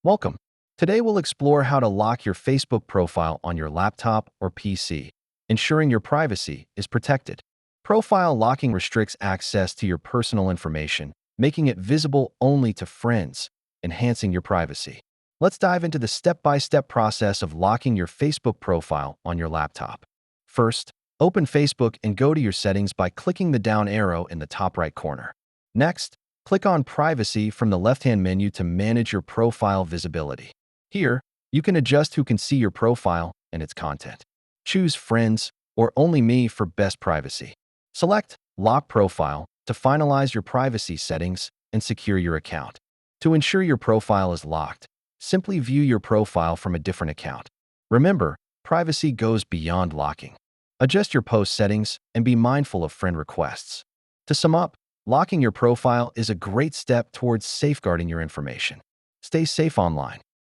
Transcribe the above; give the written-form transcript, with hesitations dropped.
Welcome. Today we'll explore how to lock your Facebook profile on your laptop or PC, ensuring your privacy is protected. Profile locking restricts access to your personal information, making it visible only to friends, enhancing your privacy. Let's dive into the step-by-step process of locking your Facebook profile on your laptop. First, open Facebook and go to your settings by clicking the down arrow in the top right corner. Next, click on Privacy from the left-hand menu to manage your profile visibility. Here, you can adjust who can see your profile and its content. Choose Friends or Only Me for best privacy. Select Lock Profile to finalize your privacy settings and secure your account. To ensure your profile is locked, simply view your profile from a different account. Remember, privacy goes beyond locking. Adjust your post settings and be mindful of friend requests. To sum up, locking your profile is a great step towards safeguarding your information. Stay safe online.